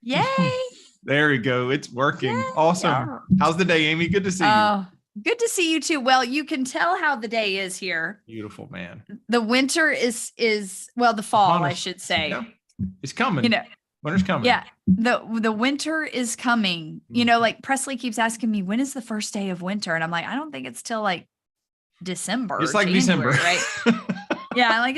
Yay. There we go. It's working. Yay. Awesome. Oh. How's the day, Amy? Good to see you. Good to see you too. Well, you can tell how the day is here. Beautiful, man. The winter is the fall, I should say. Yeah. It's coming. Winter's coming. Yeah. The winter is coming. Like Presley keeps asking me, when is the first day of winter? And I'm like, I don't think it's till like December. It's like January, December, right? Yeah, like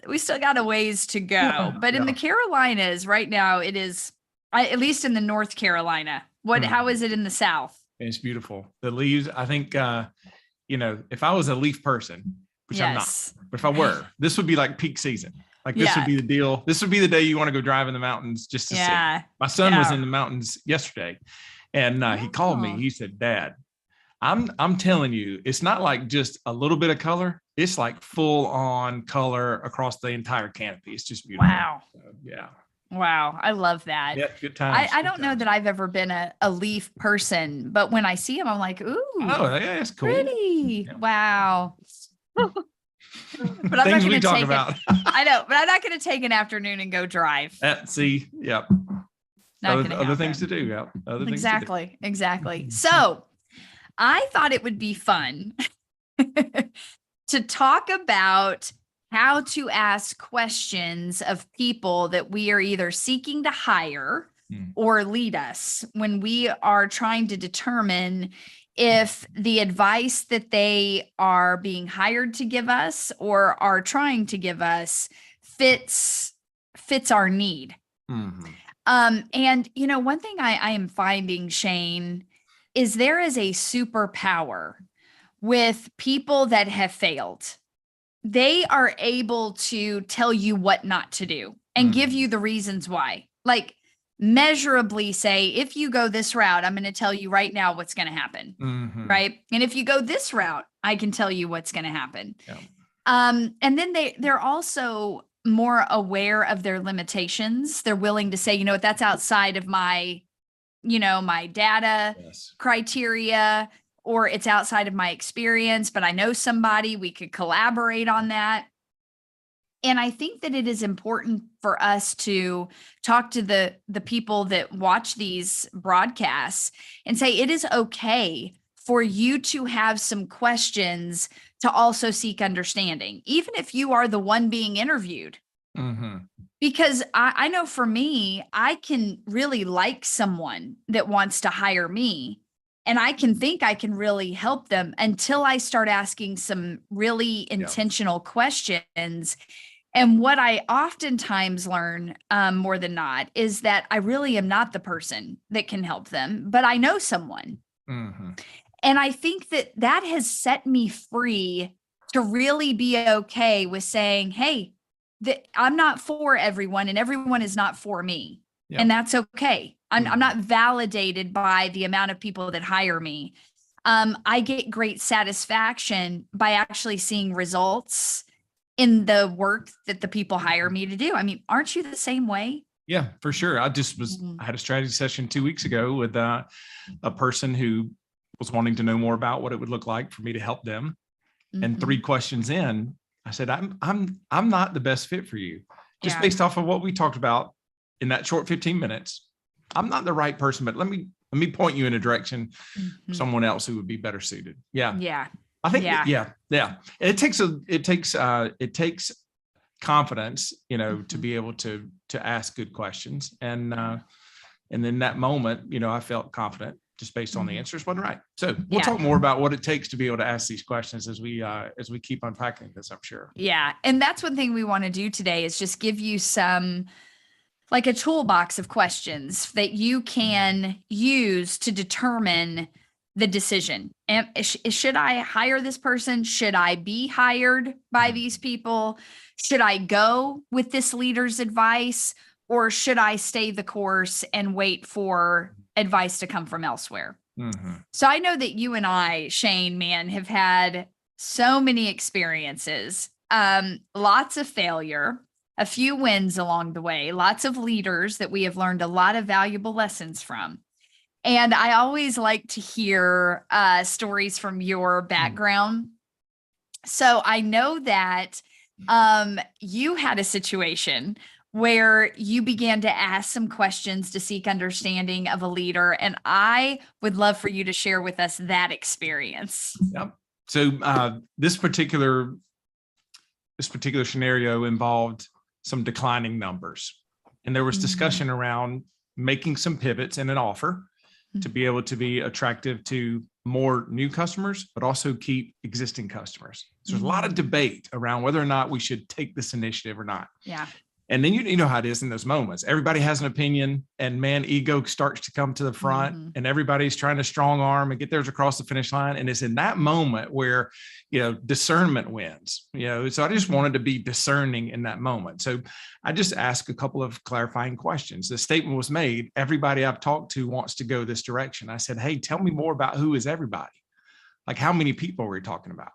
we still got a ways to go. But in the Carolinas right now, it is, at least in the North Carolina. How is it in the South? It's beautiful. The leaves, I think, if I was a leaf person, which I'm not, but if I were, this would be like peak season. Like this would be the deal. This would be the day you want to go drive in the mountains just to see. My son was in the mountains yesterday, and he called me. He said, "Dad, I'm telling you, it's not like just a little bit of color. It's like full on color across the entire canopy. It's just beautiful." Wow. So, yeah. Wow. I love that. Yeah. Good times. I don't know that I've ever been a leaf person, but when I see them, I'm like, ooh. Oh, yeah, it's cool. Pretty. Yeah. Wow. But I'm things not we talk about. I know, but I'm not going to take an afternoon and go drive. See, yep. Other things to do. Yeah. Exactly. So I thought it would be fun to talk about how to ask questions of people that we are either seeking to hire or lead us when we are trying to determine if the advice that they are being hired to give us or are trying to give us fits our need. Mm-hmm. And one thing I am finding, Shane, is there is a superpower with people that have failed. They are able to tell you what not to do and give you the reasons why. Like measurably say, if you go this route, I'm going to tell you right now what's going to happen. Mm-hmm. Right. And if you go this route, I can tell you what's going to happen. Yeah. And then they're also more aware of their limitations. They're willing to say, that's outside of my data criteria, or it's outside of my experience, but I know somebody, we could collaborate on that. And I think that it is important for us to talk to the people that watch these broadcasts and say, it is okay for you to have some questions to also seek understanding, even if you are the one being interviewed. Mm-hmm. Because I know for me, I can really like someone that wants to hire me, and I can think I can really help them until I start asking some really intentional questions. And what I oftentimes learn more than not is that I really am not the person that can help them, but I know someone. Mm-hmm. And I think that has set me free to really be okay with saying, hey, I'm not for everyone and everyone is not for me. Yep. And that's okay. I'm not validated by the amount of people that hire me. I get great satisfaction by actually seeing results in the work that the people hire me to do. I mean, aren't you the same way? Yeah, for sure. I had a strategy session 2 weeks ago with a person who was wanting to know more about what it would look like for me to help them. Mm-hmm. And 3 questions in, I said, I'm not the best fit for you. Just based off of what we talked about in that short 15 minutes. I'm not the right person, but let me point you in a direction of someone else who would be better suited. Yeah. Yeah. I think, yeah. It takes confidence, to be able to ask good questions. And in that moment, I felt confident just based on the answers wasn't right. So we'll talk more about what it takes to be able to ask these questions as we keep unpacking this, I'm sure. Yeah. And that's one thing we want to do today is just give you some, like a toolbox of questions that you can use to determine the decision. And should I hire this person? Should I be hired by these people? Should I go with this leader's advice, or should I stay the course and wait for advice to come from elsewhere? Mm-hmm. So I know that you and I, Shane, man, have had so many experiences, lots of failure, a few wins along the way, lots of leaders that we have learned a lot of valuable lessons from. And I always like to hear stories from your background. So I know that you had a situation where you began to ask some questions to seek understanding of a leader. And I would love for you to share with us that experience. Yep. So this particular scenario involved some declining numbers. And there was discussion around making some pivots in an offer to be able to be attractive to more new customers, but also keep existing customers. So there's a lot of debate around whether or not we should take this initiative or not. Yeah. And then you know how it is in those moments. Everybody has an opinion, and man, ego starts to come to the front, and everybody's trying to strong arm and get theirs across the finish line. And it's in that moment where, discernment wins, so I just wanted to be discerning in that moment. So I just asked a couple of clarifying questions. The statement was made, everybody I've talked to wants to go this direction. I said, hey, tell me more about who is everybody? Like, how many people are we talking about?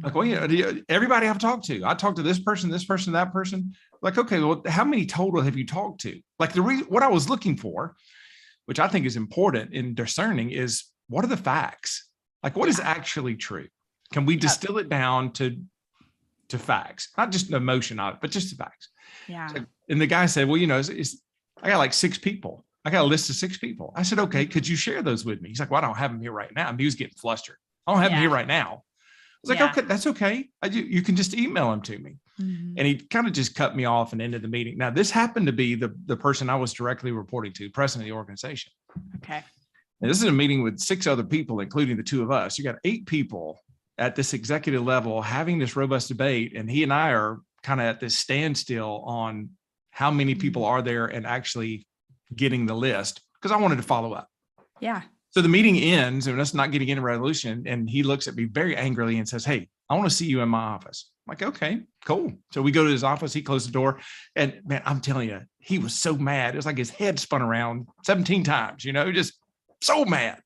Like, well, everybody I've talked to, I talked to this person, that person. Like, okay, well, how many total have you talked to? Like what I was looking for, which I think is important in discerning, is what are the facts? Like, what is actually true? Can we distill it down to facts, not just the emotion of it, but just the facts? Yeah. So, and the guy said, well, I got like 6 people. I got a list of 6 people. I said, okay, could you share those with me? He's like, well, I don't have them here right now. And he was getting flustered. I don't have them here right now. I was like, okay, that's okay. You can just email them to me. And he kind of just cut me off and ended the meeting. Now, this happened to be the person I was directly reporting to, president of the organization. Okay. And this is a meeting with 6 other people, including the 2 of us. You got 8 people at this executive level having this robust debate. And he and I are kind of at this standstill on how many people are there and actually getting the list, because I wanted to follow up. Yeah. So the meeting ends and us not getting any resolution. And he looks at me very angrily and says, hey, I want to see you in my office. I'm like, okay, cool. So we go to his office. He closed the door. And man, I'm telling you, he was so mad. It was like his head spun around 17 times, just so mad.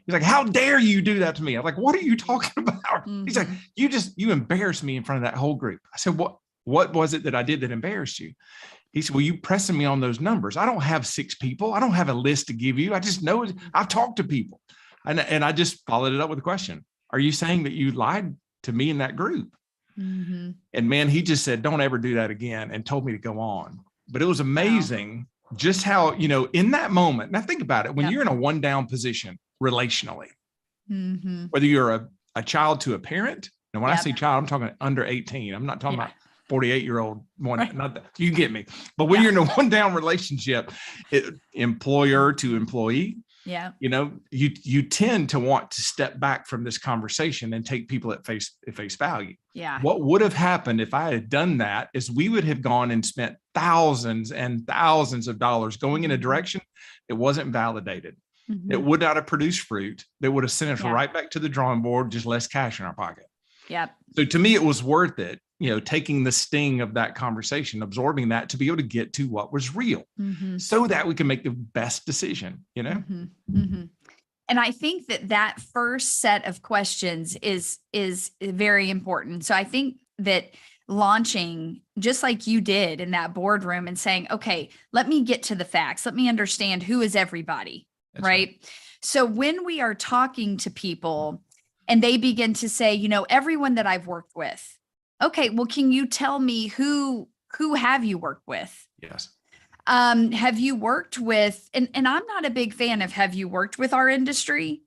He's like, how dare you do that to me? I'm like, what are you talking about? He's like, you embarrassed me in front of that whole group. I said, what was it that I did that embarrassed you? He said, well, you pressing me on those numbers. I don't have 6 people. I don't have a list to give you. I just know I've talked to people. And I just followed it up with a question. Are you saying that you lied to me in that group? And man, he just said, don't ever do that again, and told me to go on. But it was amazing just how, in that moment, now think about it, when you're in a one down position relationally, whether you're a child to a parent. And when I say child, I'm talking under 18. I'm not talking about 48-year-old one, not that, you get me. But when you're in a one down relationship, employer to employee, you tend to want to step back from this conversation and take people at face value. Yeah. What would have happened if I had done that is we would have gone and spent thousands and thousands of dollars going in a direction that wasn't validated. It would not have produced fruit. That would have sent us right back to the drawing board, just less cash in our pocket. Yep. So to me, it was worth it, taking the sting of that conversation, absorbing that to be able to get to what was real so that we can make the best decision, And I think that first set of questions is very important. So I think that launching, just like you did in that boardroom, and saying, okay, let me get to the facts. Let me understand who is everybody, right? So when we are talking to people and they begin to say, everyone that I've worked with. Okay, well, can you tell me who have you worked with? Yes. Have you worked with, and I'm not a big fan of have you worked with our industry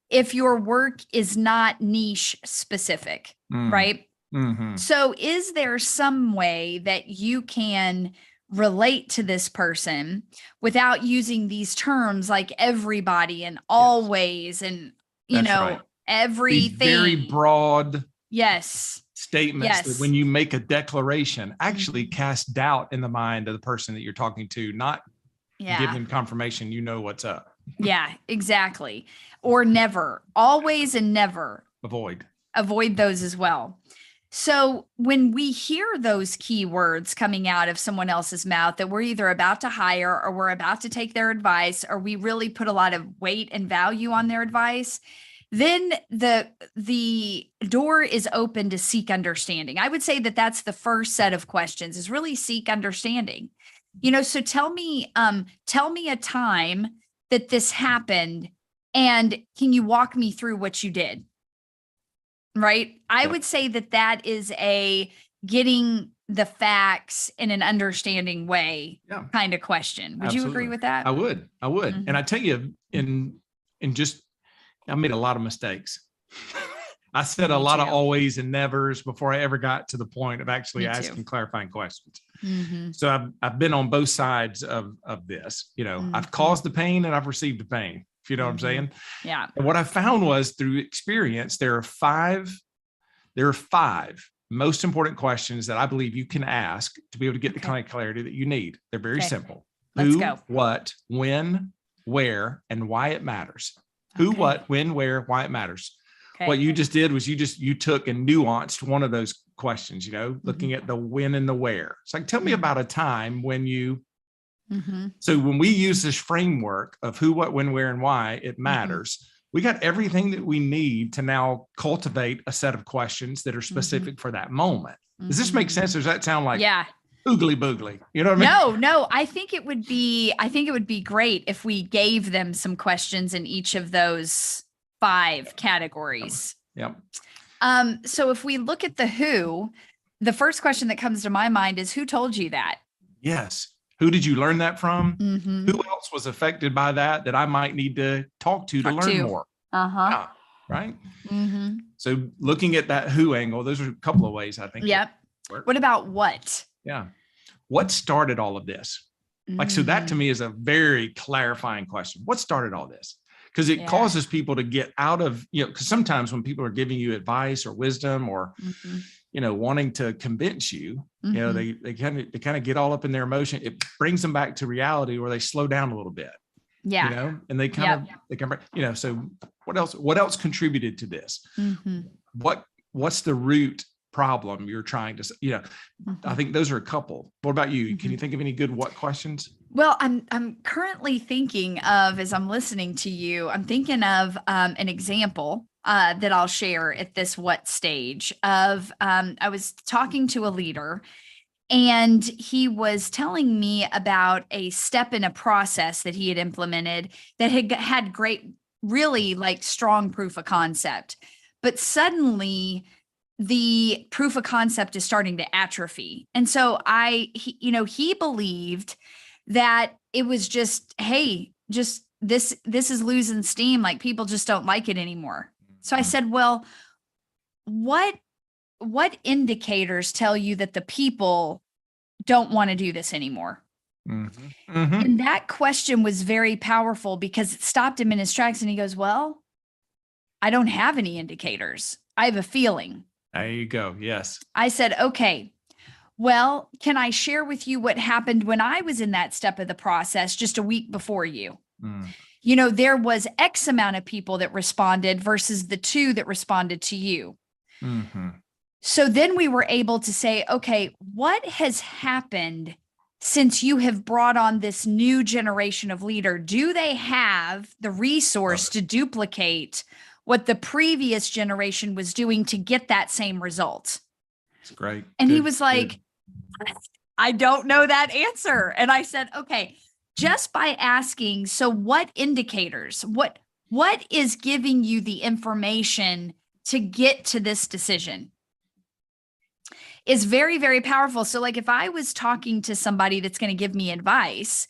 if your work is not niche specific, right? So is there some way that you can relate to this person without using these terms like everybody and always and, everything? Very broad. Yes. Statements that when you make a declaration actually cast doubt in the mind of the person that you're talking to, not give them confirmation, what's up. Yeah, exactly. Or never, always and never. Avoid those as well. So when we hear those keywords coming out of someone else's mouth that we're either about to hire or we're about to take their advice, or we really put a lot of weight and value on their advice, then the door is open to seek understanding. I would say that that's the first set of questions, is really seek understanding. So tell me a time that this happened, and can you walk me through what you did? Right? I would say that is a getting the facts in an understanding way Yeah. kind of question. Would you agree with that? I would. Mhm. And I tell you, I made a lot of mistakes. I said a Me lot of too. always and nevers before I ever got to the point of actually Me too. asking clarifying questions. Mhm. So I've been on both sides of this. You know, I've Mhm. caused the pain and I've received the pain, if you know what I'm saying. Yeah. And what I found was through experience, there are five most important questions that I believe you can ask to be able to get the kind of clarity that you need. They're very Okay. simple. Let's Who, go. what, when, where, and why it matters. Who, Okay. what, when, where, why it matters. Okay. What you just did was you took and nuanced one of those questions, you know, looking at the when and the where. It's like, tell me about a time when you, so when we use this framework of who, what, when, where, and why it matters, we got everything that we need to now cultivate a set of questions that are specific for that moment. Does this make sense? Does that sound like oogly boogly? You know what I mean? No, I think it would be great if we gave them some questions in each of those 5 categories. Yep. So if we look at the who, the first question that comes to my mind is, who told you that? Yes. Who did you learn that from? Who else was affected by that I might need to talk to learn more? Yeah, right. So looking at that who angle, those are a couple of ways I think. Yep. What about what? Yeah. What started all of this? Like, so that to me is a very clarifying question. What started all this? Because it causes people to get out of, you know, because sometimes when people are giving you advice or wisdom or, you know, wanting to convince you, you know, they kind of get all up in their emotion. It brings them back to reality where they slow down a little bit. Yeah. You know, and they kind of, you know, so what else contributed to this? What's the root problem you're trying to, you know, I think those are a couple. What about you? Can you think of any good what questions? Well, I'm currently thinking of, as I'm listening to you, I'm thinking of an example that I'll share at this what stage of, I was talking to a leader and he was telling me about a step in a process that he had implemented that had great, really like strong proof of concept. But suddenly the proof of concept is starting to atrophy. And so he believed that it was just, hey, just this is losing steam. Like people just don't like it anymore. So I said, well, what indicators tell you that the people don't want to do this anymore? And that question was very powerful because it stopped him in his tracks. And he goes, well, I don't have any indicators. I have a feeling. There you go. Yes. I said, okay, well, can I share with you what happened when I was in that step of the process just a week before you? You know, there was X amount of people that responded versus the 2 that responded to you. So then we were able to say, okay, what has happened since you have brought on this new generation of leader? Do they have the resource to duplicate what the previous generation was doing to get that same result? That's great. And he was like, I don't know that answer. And I said, okay, just by asking, so what indicators, what is giving you the information to get to this decision is very, very powerful. So like if I was talking to somebody that's going to give me advice,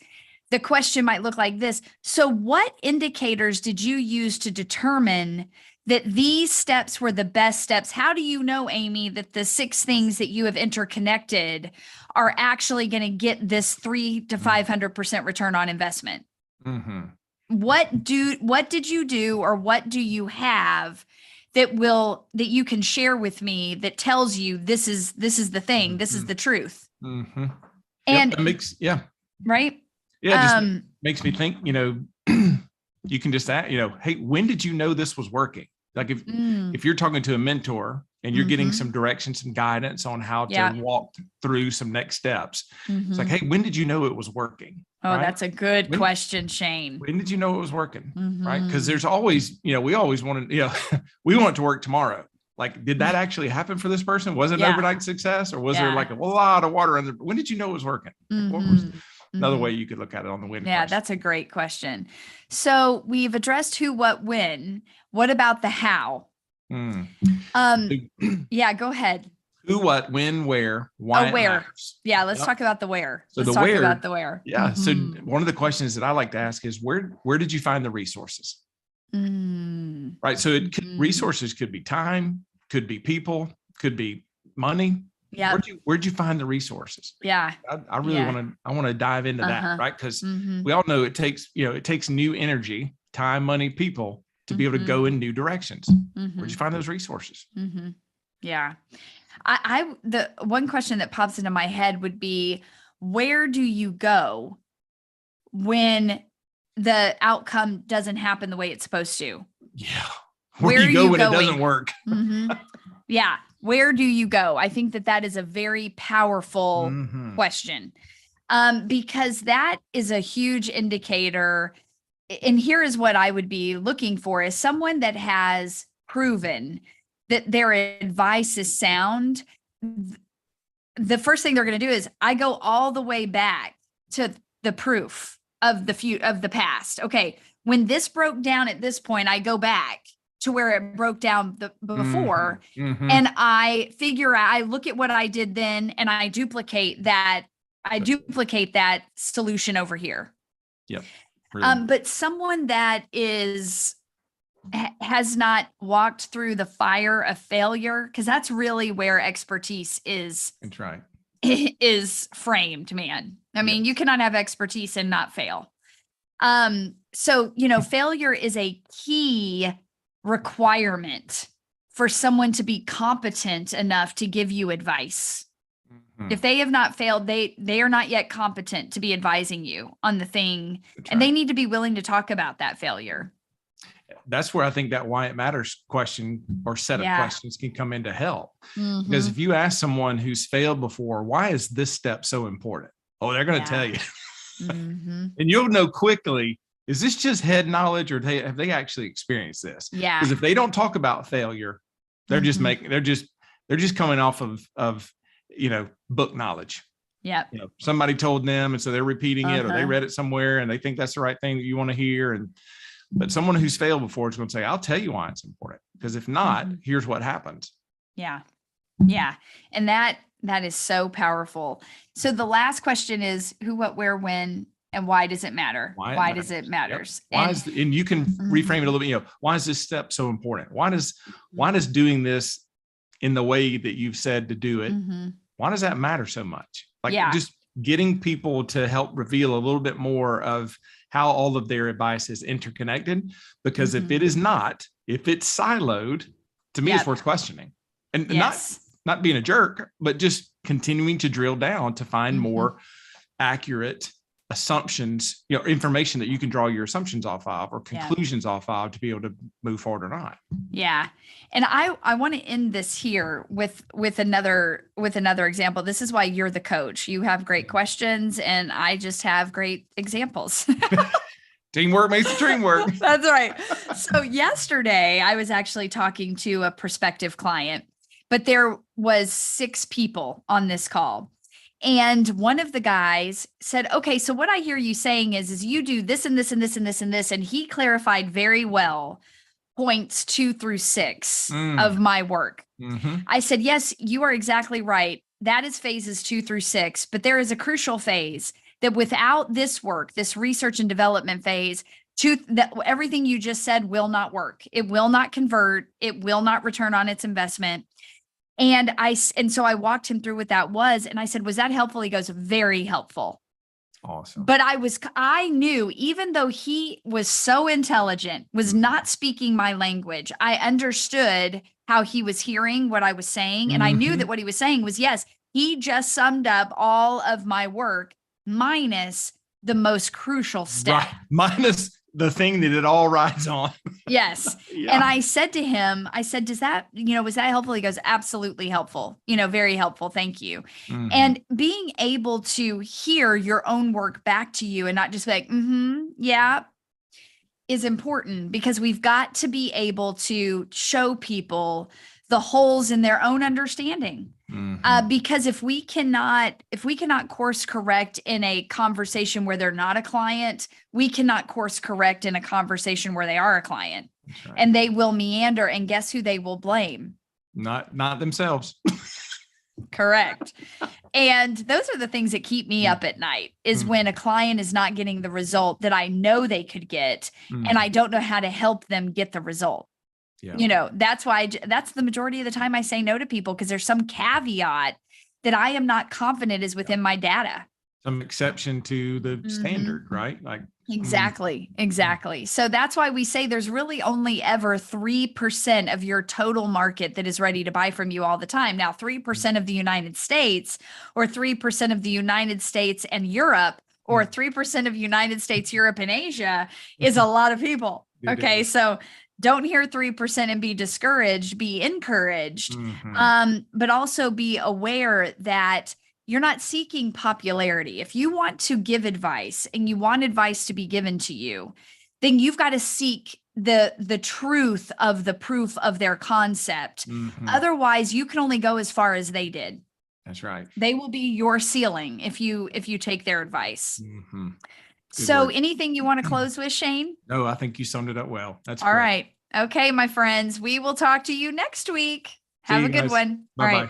the question might look like this. So what indicators did you use to determine that these steps were the best steps? How do you know, Amy, that the 6 things that you have interconnected are actually going to get this 300 to 500% return on investment? What did you do, or what do you have that you can share with me that tells you this is the thing, this is the truth? And that makes, right. Yeah. It just makes me think, you know, you can just ask, you know, hey, when did you know this was working? Like if you're talking to a mentor and you're getting some direction, some guidance on how to walk through some next steps, it's like, hey, when did you know it was working? Oh, right? That's a good question, Shane. When did you know it was working? Right? Because there's always, you know, we always want to, you know, we want it to work tomorrow. Like, did that actually happen for this person? Was it an overnight success, or was there like a lot of water under? When did you know it was working? What was another way you could look at it on the when? Yeah, that's a great question. So we've addressed who, what, when. What about the how? Yeah, go ahead. Who, what, when, where, why it where. matters. Yeah. Let's Yep. talk about the where. So Let's the talk where, about the where. Yeah. So Mhm. one of the questions that I like to ask is where did you find the resources? Mm. Right. So it could, Mhm. resources could be time, could be people, could be money. Yeah. Where'd you find the resources? Yeah. I really Yeah. want to dive into that, Uh-huh. right? Because Mhm. we all know it takes new energy, time, money, people to be able to go in new directions. Where'd you find those resources? Mm-hmm. Yeah. The one question that pops into my head would be, where do you go when the outcome doesn't happen the way it's supposed to? Yeah. Where do you go you when going? it doesn't work? Yeah. Where do you go? I think that is a very powerful question, because that is a huge indicator. And here is what I would be looking for is someone that has proven that their advice is sound. The first thing they're going to do is I go all the way back to the proof of the past. Okay, when this broke down at this point, I go back to where it broke down before, and I figure out, I look at what I did then, and I duplicate that. I duplicate that solution over here. Yep. But someone that has not walked through the fire of failure, because that's really where expertise is. That's right. Is framed, man. I mean, you cannot have expertise and not fail. So, failure is a key requirement for someone to be competent enough to give you advice. If they have not failed, they are not yet competent to be advising you on the thing. That's and right. They need to be willing to talk about that failure. That's where I think that why it matters question or set of questions can come in to help. Because if you ask someone who's failed before, why is this step so important? Oh, they're going to tell you. And you'll know quickly, is this just head knowledge or have they actually experienced this? Yeah. Because if they don't talk about failure, they're just coming off of book knowledge. Yeah. Somebody told them, and so they're repeating it, or they read it somewhere and they think that's the right thing that you want to hear. But someone who's failed before is going to say, I'll tell you why it's important. Because if not, here's what happens. Yeah. Yeah. And that is so powerful. So the last question is who, what, where, when, and why does it matter? Why does it matters? Yep. And you can reframe it a little bit. Why is this step so important? Why does doing this in the way that you've said to do it, why does that matter so much? Just getting people to help reveal a little bit more of how all of their advice is interconnected. Because if it is not, if it's siloed, to me, it's worth questioning. And not being a jerk, but just continuing to drill down to find more accurate assumptions, information that you can draw your assumptions off of or conclusions off of to be able to move forward or not. Yeah. And I want to end this here with another example. This is why you're the coach. You have great questions and I just have great examples. Teamwork makes the dream work. That's right. So yesterday I was actually talking to a prospective client, but there was 6 people on this call. And one of the guys said, okay, so what I hear you saying is you do this and this and this and this and this. And he clarified very well points 2 through 6 of my work. I said, yes, you are exactly right. That is phases 2 through 6, but there is a crucial phase that without this work, this research and development phase, that everything you just said will not work. It will not convert. It will not return on its investment. And so I walked him through what that was. And I said, was that helpful? He goes, very helpful. Awesome. But I knew, even though he was so intelligent, was not speaking my language, I understood how he was hearing what I was saying. And I knew that what he was saying was, yes, he just summed up all of my work minus the most crucial step. Right. Minus the thing that it all rides on. Yes. And I said to him, does that, was that helpful? He goes, absolutely helpful, very helpful. Thank you. And being able to hear your own work back to you and not just be like, yeah, is important, because we've got to be able to show people the holes in their own understanding. Because if we cannot course correct in a conversation where they're not a client, we cannot course correct in a conversation where they are a client. Right. And they will meander, and guess who they will blame? Not themselves. Correct. And those are the things that keep me up at night is when a client is not getting the result that I know they could get, and I don't know how to help them get the result. Yeah. That's why that's the majority of the time I say no to people, because there's some caveat that I am not confident is within my data. Some exception to the standard, right? Like Exactly. So that's why we say there's really only ever 3% of your total market that is ready to buy from you all the time. Now, 3% of the United States, or 3% of the United States and Europe, or 3% of United States, Europe, and Asia is a lot of people. Okay. So don't hear 3% and be discouraged, be encouraged. But also be aware that you're not seeking popularity. If you want to give advice and you want advice to be given to you, then you've got to seek the truth of the proof of their concept. Otherwise, you can only go as far as they did. That's right. They will be your ceiling if you take their advice. Good So word. anything you want to close with, Shane? No, I think you summed it up well. That's all great. right. Okay, my friends, we will talk to you next week. See Have you a good guys. one. All Bye-bye. right.